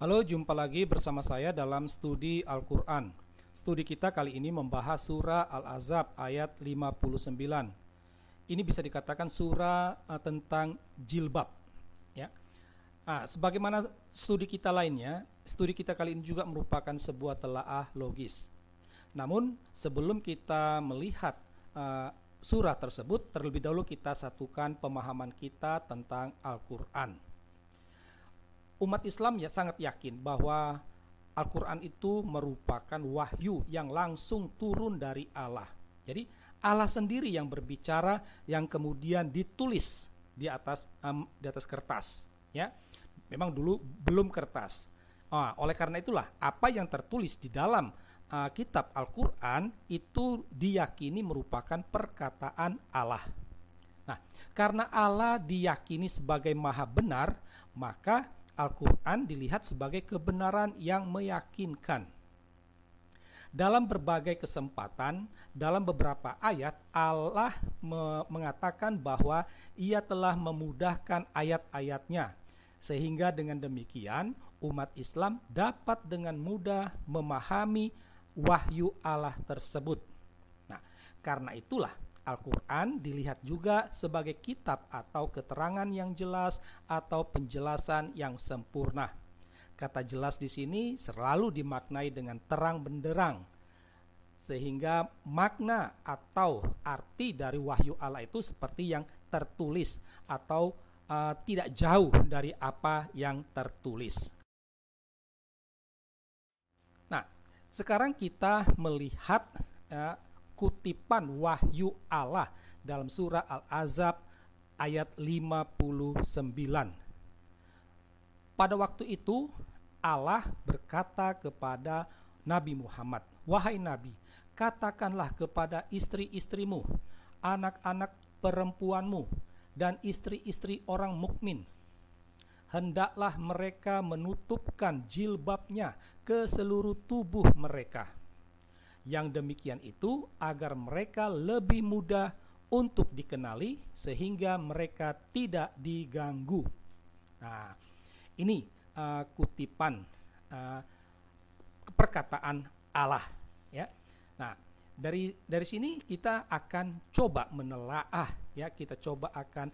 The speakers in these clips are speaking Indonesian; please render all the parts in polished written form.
Halo, jumpa lagi bersama saya dalam studi Al-Quran. Studi kita kali ini membahas surah Al-Ahzab ayat 59. Ini bisa dikatakan surah tentang jilbab, ya. Sebagaimana studi kita lainnya, studi kita kali ini juga merupakan sebuah telaah logis. Namun, sebelum kita melihat surah tersebut, terlebih dahulu kita satukan pemahaman kita tentang Al-Quran. Umat Islam sangat yakin bahwa Al-Quran itu merupakan wahyu yang langsung turun dari Allah. Jadi Allah sendiri yang berbicara, yang kemudian ditulis di atas kertas. Ya, memang dulu belum kertas. Oleh karena itulah apa yang tertulis di dalam kitab Al-Quran itu diyakini merupakan perkataan Allah. Nah, karena Allah diyakini sebagai maha benar, maka Al-Quran dilihat sebagai kebenaran yang meyakinkan. Dalam berbagai kesempatan, dalam beberapa ayat, Allah mengatakan bahwa Ia telah memudahkan ayat-ayatnya, sehingga dengan demikian umat Islam dapat dengan mudah memahami wahyu Allah tersebut. Nah, karena itulah Al-Quran dilihat juga sebagai kitab atau keterangan yang jelas atau penjelasan yang sempurna. Kata jelas di sini selalu dimaknai dengan terang benderang, sehingga makna atau arti dari wahyu Allah itu seperti yang tertulis atau tidak jauh dari apa yang tertulis. Nah, sekarang kita melihat kutipan wahyu Allah dalam surah Al-Ahzab ayat 59. Pada waktu itu Allah berkata kepada Nabi Muhammad, "Wahai Nabi, katakanlah kepada istri-istrimu, anak-anak perempuanmu, dan istri-istri orang mukmin, hendaklah mereka menutupkan jilbabnya ke seluruh tubuh mereka. Yang demikian itu agar mereka lebih mudah untuk dikenali sehingga mereka tidak diganggu." Nah, ini kutipan perkataan Allah, ya. Nah, dari sini kita akan coba menelaah, ya, kita coba akan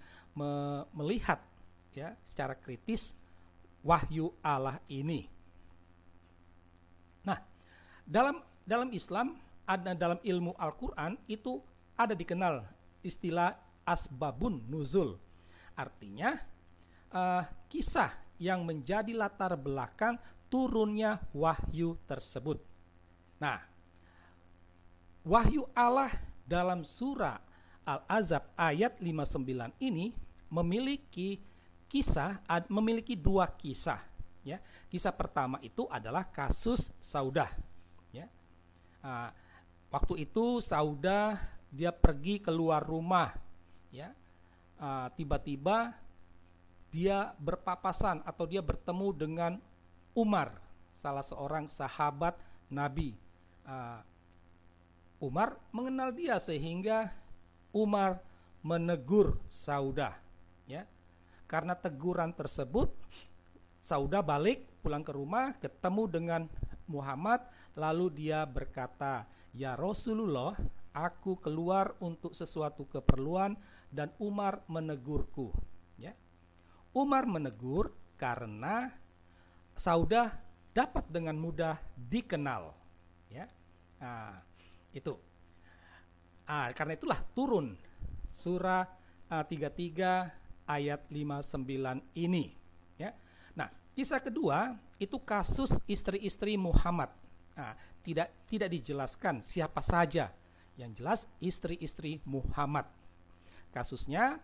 melihat, ya, secara kritis wahyu Allah ini. Nah, dalam Islam, dalam ilmu Al-Quran itu ada dikenal istilah asbabun nuzul. Artinya kisah yang menjadi latar belakang turunnya wahyu tersebut. Nah, wahyu Allah dalam surah Al-Ahzab ayat 59 ini memiliki dua kisah, ya. Kisah pertama itu adalah kasus Saudah, ya. Waktu itu Saudah dia pergi keluar rumah, ya. Tiba-tiba dia berpapasan atau dia bertemu dengan Umar, salah seorang sahabat Nabi. Umar mengenal dia sehingga Umar menegur Saudah, ya. Karena teguran tersebut, Saudah balik pulang ke rumah, ketemu dengan Muhammad, lalu dia berkata, "Ya Rasulullah, aku keluar untuk sesuatu keperluan dan Umar menegurku." Ya. Umar menegur karena Saudah dapat dengan mudah dikenal, ya. Itu. Karena itulah turun surah 33 ayat 59 ini, ya. Nah, kisah kedua itu kasus istri-istri Muhammad. Tidak dijelaskan siapa saja, yang jelas istri-istri Muhammad. Kasusnya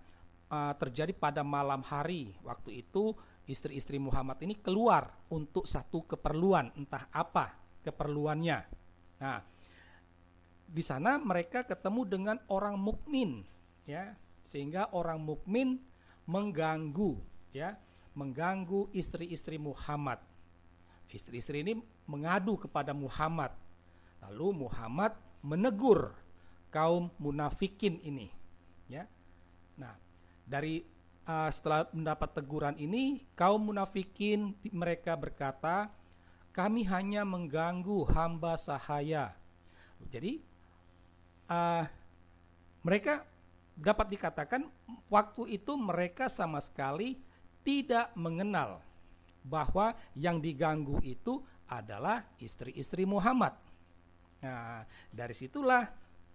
terjadi pada malam hari. Waktu itu istri-istri Muhammad ini keluar untuk satu keperluan, entah apa keperluannya. Nah, di sana mereka ketemu dengan orang mukmin, ya, sehingga orang mukmin mengganggu, ya, mengganggu istri-istri Muhammad. Istri-istri ini mengadu kepada Muhammad. Lalu Muhammad menegur kaum munafikin ini, ya. Nah, dari setelah mendapat teguran ini, kaum munafikin mereka berkata, kami hanya mengganggu hamba sahaya. Jadi mereka dapat dikatakan waktu itu mereka sama sekali tidak mengenal bahwa yang diganggu itu adalah istri-istri Muhammad. Nah, dari situlah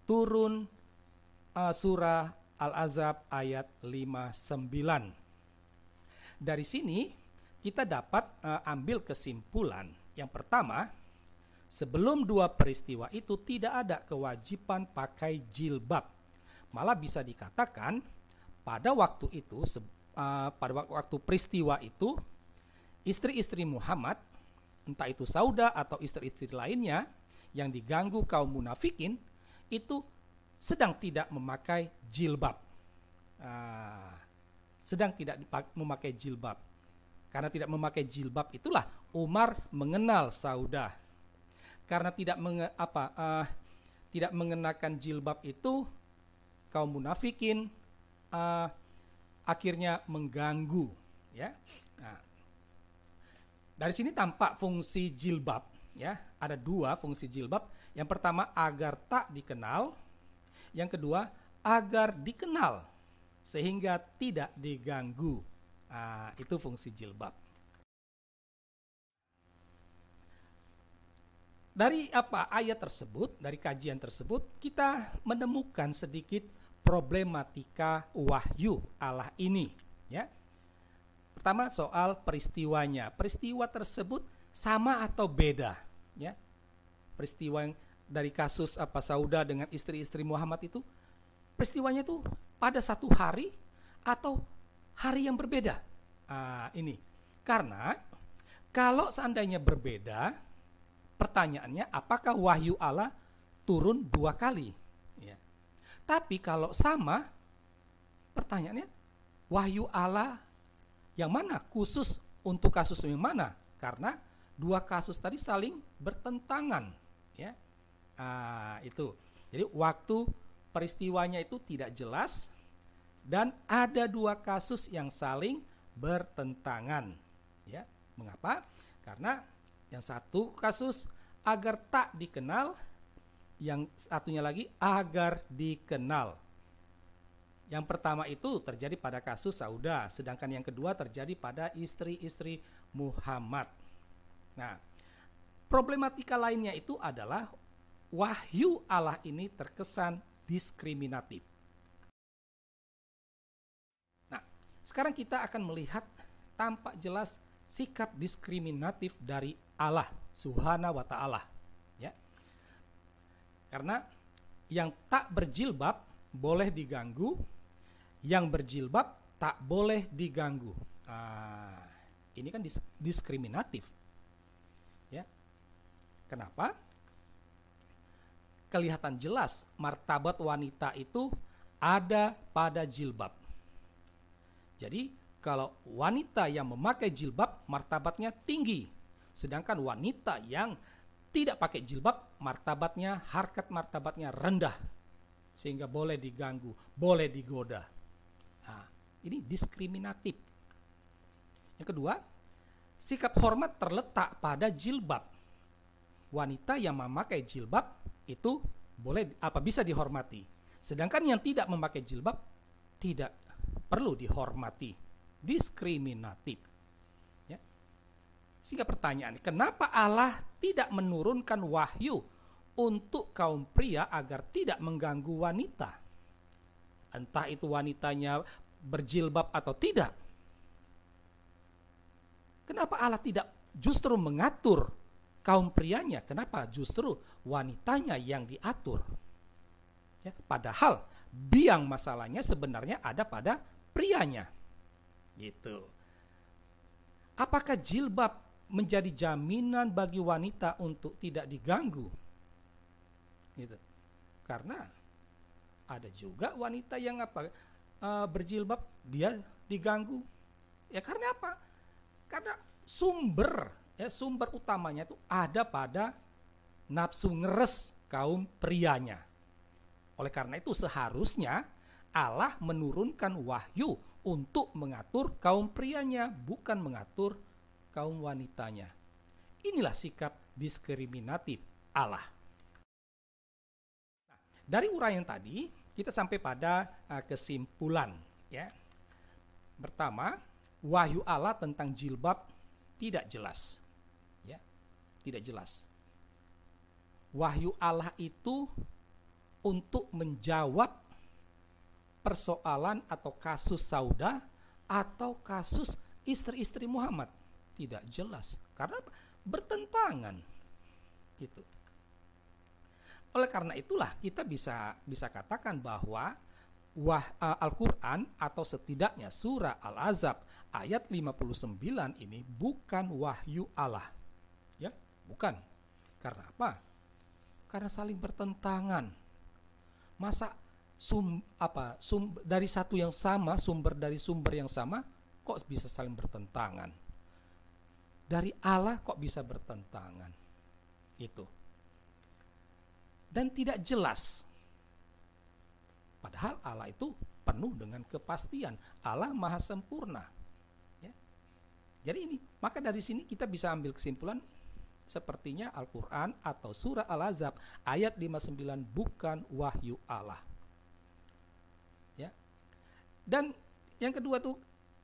turun surah Al-Ahzab ayat 59. Dari sini kita dapat ambil kesimpulan. Yang pertama, sebelum dua peristiwa itu tidak ada kewajiban pakai jilbab. Malah bisa dikatakan pada waktu itu, pada waktu peristiwa itu, istri-istri Muhammad, entah itu Saudah atau istri-istri lainnya yang diganggu kaum munafikin, itu sedang tidak memakai jilbab. Sedang tidak memakai jilbab. Karena tidak memakai jilbab itulah Umar mengenal Saudah. Karena tidak mengenakan jilbab itu, kaum munafikin akhirnya mengganggu, ya. Nah, dari sini tampak fungsi jilbab, ya. Ada dua fungsi jilbab. Yang pertama agar tak dikenal, yang kedua agar dikenal sehingga tidak diganggu. Itu fungsi jilbab. Dari ayat tersebut, dari kajian tersebut, kita menemukan sedikit problematika wahyu Allah ini, ya. Pertama soal peristiwanya. Peristiwa tersebut sama atau beda, ya. Peristiwa yang dari kasus Saudah dengan istri-istri Muhammad itu, peristiwanya itu pada satu hari atau hari yang berbeda. Ini karena kalau seandainya berbeda, pertanyaannya apakah wahyu Allah turun dua kali, ya. Tapi kalau sama, pertanyaannya wahyu Allah yang mana, khusus untuk kasus yang mana? Karena dua kasus tadi saling bertentangan, ya. Itu. Jadi waktu peristiwanya itu tidak jelas dan ada dua kasus yang saling bertentangan, ya. Mengapa? Karena yang satu kasus agar tak dikenal, yang satunya lagi agar dikenal. Yang pertama itu terjadi pada kasus Saudah, sedangkan yang kedua terjadi pada istri-istri Muhammad. Nah, problematika lainnya itu adalah wahyu Allah ini terkesan diskriminatif. Nah, sekarang kita akan melihat tampak jelas sikap diskriminatif dari Allah Subhanahu wa ta'ala, ya. Karena yang tak berjilbab boleh diganggu, yang berjilbab tak boleh diganggu. Ini kan diskriminatif, ya. Kenapa? Kelihatan jelas martabat wanita itu ada pada jilbab. Jadi kalau wanita yang memakai jilbab martabatnya tinggi, sedangkan wanita yang tidak pakai jilbab martabatnya, harkat martabatnya rendah, sehingga boleh diganggu, boleh digoda. Ini diskriminatif. Yang kedua, sikap hormat terletak pada jilbab. Wanita yang memakai jilbab itu bisa dihormati, sedangkan yang tidak memakai jilbab tidak perlu dihormati. Diskriminatif, ya. Sehingga pertanyaan, kenapa Allah tidak menurunkan wahyu untuk kaum pria agar tidak mengganggu wanita, entah itu wanitanya berjilbab atau tidak? Kenapa Allah tidak justru mengatur kaum prianya? Kenapa justru wanitanya yang diatur, ya, padahal biang masalahnya sebenarnya ada pada prianya, gitu. Apakah jilbab menjadi jaminan bagi wanita untuk tidak diganggu, gitu? Karena ada juga wanita yang berjilbab dia diganggu, ya. Karena apa? Karena sumber utamanya itu ada pada nafsu ngeres kaum prianya. Oleh karena itu seharusnya Allah menurunkan wahyu untuk mengatur kaum prianya, bukan mengatur kaum wanitanya. Inilah sikap diskriminatif Allah. Nah, dari uraian tadi kita sampai pada kesimpulan, ya. Pertama, wahyu Allah tentang jilbab tidak jelas, ya, tidak jelas. Wahyu Allah itu untuk menjawab persoalan atau kasus Saudah atau kasus istri-istri Muhammad, tidak jelas karena bertentangan gitu. Oleh karena itulah kita bisa katakan bahwa Al-Quran atau setidaknya surah Al-Ahzab ayat 59 ini bukan wahyu Allah, ya, bukan. Karena apa? Karena saling bertentangan. Masa dari satu yang sama, sumber dari sumber yang sama kok bisa saling bertentangan? Dari Allah kok bisa bertentangan? Itu. Dan tidak jelas. Padahal Allah itu penuh dengan kepastian. Allah maha sempurna, ya. Jadi ini, maka dari sini kita bisa ambil kesimpulan sepertinya Al-Quran atau surah Al-Ahzab ayat 59 bukan wahyu Allah, ya. Dan yang kedua tuh,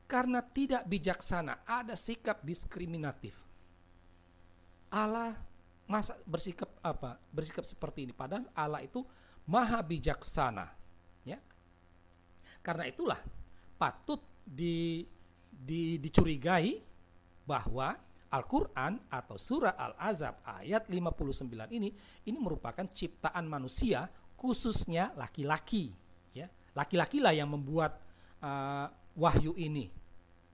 karena tidak bijaksana, ada sikap diskriminatif. Allah masa bersikap seperti ini, padahal Allah itu maha bijaksana, ya. Karena itulah patut dicurigai bahwa Al-Quran atau surah Al-Ahzab ayat 59 ini merupakan ciptaan manusia, khususnya laki-laki, ya. Laki-lakilah yang membuat wahyu ini.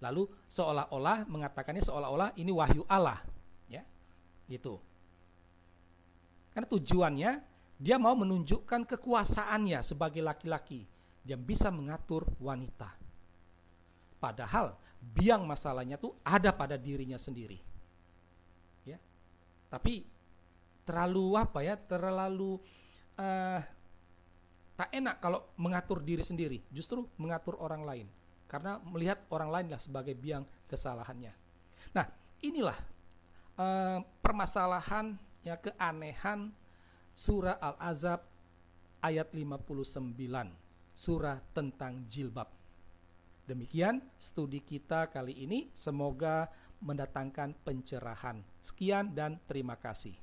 Lalu seolah-olah mengatakannya seolah-olah ini wahyu Allah, ya. Gitu. Karena tujuannya dia mau menunjukkan kekuasaannya sebagai laki-laki yang bisa mengatur wanita. Padahal biang masalahnya tuh ada pada dirinya sendiri, ya. Tapi terlalu terlalu tak enak kalau mengatur diri sendiri, justru mengatur orang lain, karena melihat orang lainlah sebagai biang kesalahannya. Nah, inilah permasalahan, ya, keanehan surah Al-Ahzab ayat 59, surah tentang jilbab. Demikian studi kita kali ini, semoga mendatangkan pencerahan. Sekian dan terima kasih.